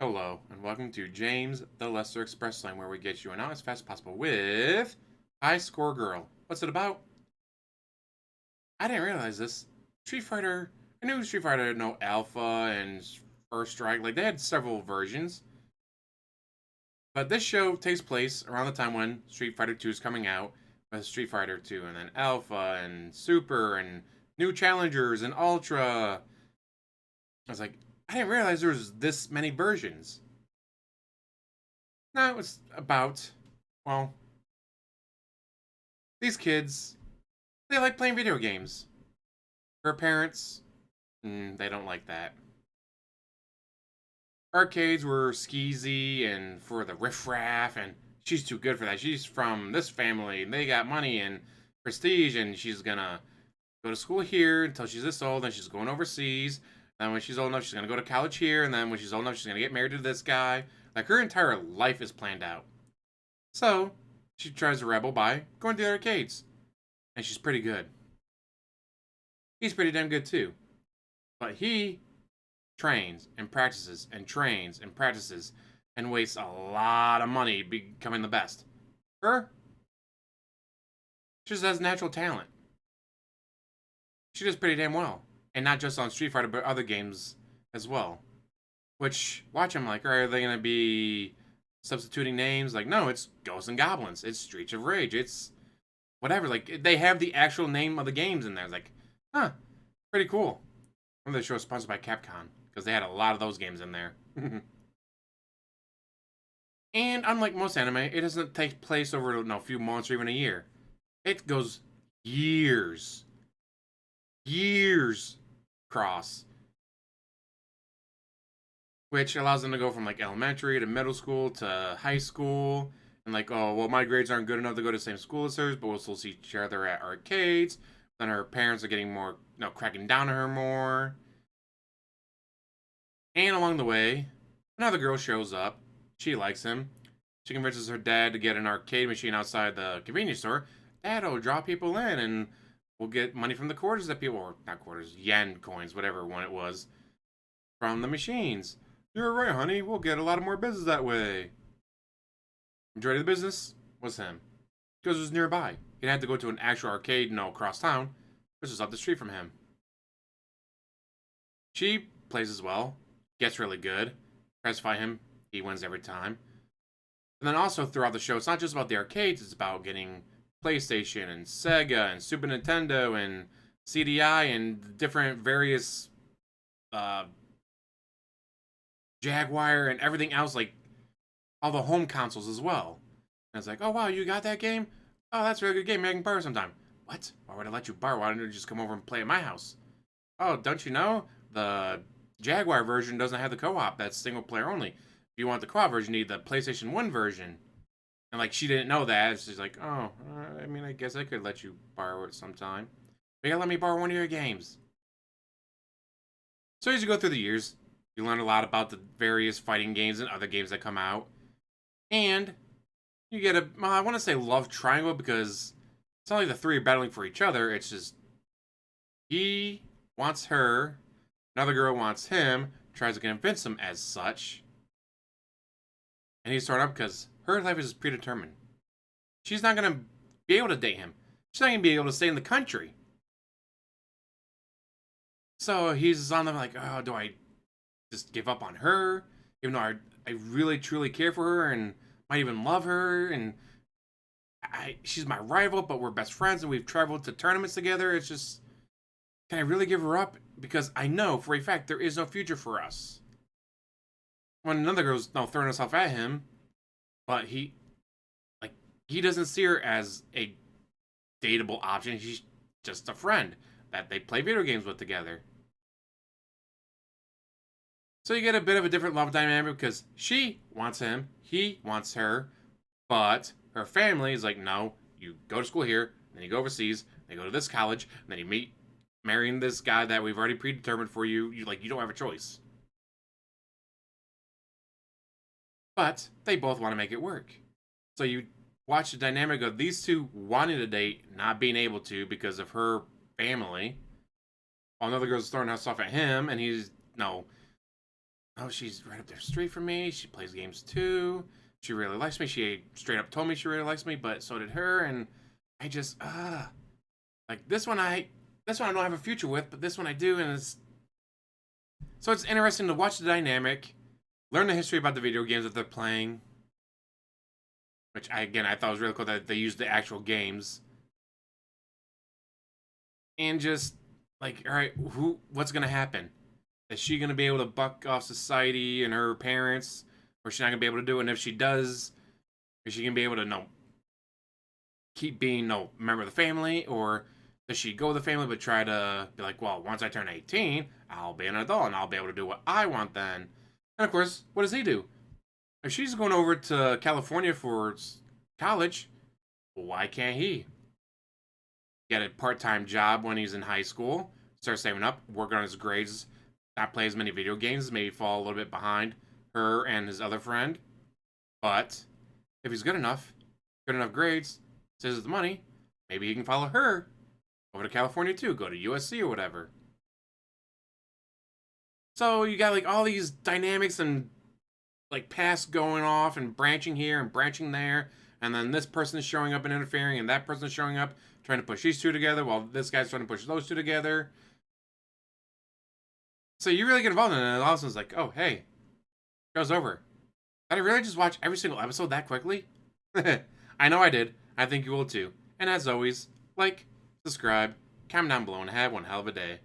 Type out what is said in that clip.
Hello, and welcome to James the Lester Express Line, where we get you an out as fast as possible with High Score Girl. What's it about? I didn't realize this. Street Fighter, I knew Street Fighter no Alpha and First Strike, like they had several versions. But this show takes place around the time when Street Fighter 2 is coming out, with Street Fighter 2, and then Alpha and Super and New Challengers and Ultra. I was like, I didn't realize there was this many versions. No, it was about, well, these kids, they like playing video games. Her parents, they don't like that. Arcades were skeezy and for the riffraff, and she's too good for that. She's from this family, and they got money and prestige, and she's gonna go to school here until she's this old, and she's going overseas. And when she's old enough, she's gonna go to college here, and then when she's old enough, she's gonna get married to this guy. Like her entire life is planned out. So she tries to rebel by going to the arcades, and she's pretty good. He's pretty damn good too. But he trains and practices and trains and practices and wastes a lot of money becoming the best. Her, she just has natural talent. She does pretty damn well. And not just on Street Fighter, but other games as well. Which, watch them like, are they going to be substituting names? Like, no, it's Ghosts and Goblins. It's Streets of Rage. It's whatever. Like, they have the actual name of the games in there. It's like, huh, pretty cool. One of the shows sponsored by Capcom, because they had a lot of those games in there. And unlike most anime, it doesn't take place over a few months or even a year. It goes years. Years across. Which allows them to go from like elementary to middle school to high school. And like, oh, well, my grades aren't good enough to go to the same school as hers, but we'll still see each other at arcades. Then her parents are getting more, cracking down on her more. And along the way, another girl shows up. She likes him. She convinces her dad to get an arcade machine outside the convenience store. Dad'll draw people in, and we'll get money from the quarters that people, or not quarters, yen coins, whatever one it was, from the machines. You're right, honey. We'll get a lot of more business that way. Majority of the business was him. Because it was nearby. He didn't have to go to an actual arcade, across town. This was up the street from him. She plays as well. Gets really good. Tries to fight him. He wins every time. And then also throughout the show, it's not just about the arcades. It's about getting PlayStation and Sega and Super Nintendo and CDI and different various Jaguar and everything else, like all the home consoles as well. And it's like, oh wow, you got that game? Oh, that's a really good game. Maybe I can borrow sometime. What? Why would I let you borrow? Why don't you just come over and play at my house? Oh, don't you know? The Jaguar version doesn't have the co-op. That's single player only. If you want the co-op version, you need the PlayStation 1 version. And like, she didn't know that. She's like, oh, I mean, I guess I could let you borrow it sometime. But you gotta let me borrow one of your games. So as you go through the years, you learn a lot about the various fighting games and other games that come out. And you get a, well, I want to say love triangle because it's not like the three are battling for each other. It's just he wants her, another girl wants him, tries to convince him as such. And he's torn up because her life is predetermined. She's not going to be able to date him. She's not going to be able to stay in the country. So he's on them like, oh, do I just give up on her? Even though I really, truly care for her and might even love her. And she's my rival, but we're best friends and we've traveled to tournaments together. It's just, can I really give her up? Because I know for a fact there is no future for us. When another girl's throwing herself at him, but he doesn't see her as a dateable option. She's just a friend that they play video games with together. So you get a bit of a different love dynamic because she wants him, he wants her, but her family is like, no, you go to school here, then you go overseas, then you go to this college, and then you meet marrying this guy that we've already predetermined for you. You don't have a choice. But they both want to make it work. So you watch the dynamic of these two wanting to date, not being able to because of her family. While another girl's throwing herself at him, and he's, no, oh, she's right up there street from me. She plays games too. She really likes me. She straight up told me she really likes me, but so did her. And I just, like this one I don't have a future with, but this one I do. And so it's interesting to watch the dynamic, learn the history about the video games that they're playing, which I thought was really cool that they used the actual games. And just like, all right, what's going to happen? Is she going to be able to buck off society and her parents? Or is she not going to be able to do it? And if she does, is she going to be able to keep being member of the family? Or does she go with the family but try to be like, well, once I turn 18, I'll be an adult and I'll be able to do what I want then? And of course, what does he do? If she's going over to California for college, why can't he get a part-time job when he's in high school, start saving up, work on his grades, not play as many video games, maybe fall a little bit behind her and his other friend. But if he's good enough grades, saves the money, maybe he can follow her over to California too, go to USC or whatever. So you got like all these dynamics and like paths going off and branching here and branching there, and then this person is showing up and interfering, and that person is showing up trying to push these two together while this guy's trying to push those two together. So you really get involved in it, and all of a sudden it's like, oh, hey, show's over. Did I really just watch every single episode that quickly? I know I did. I think you will too. And as always, like, subscribe, comment down below, and have one hell of a day.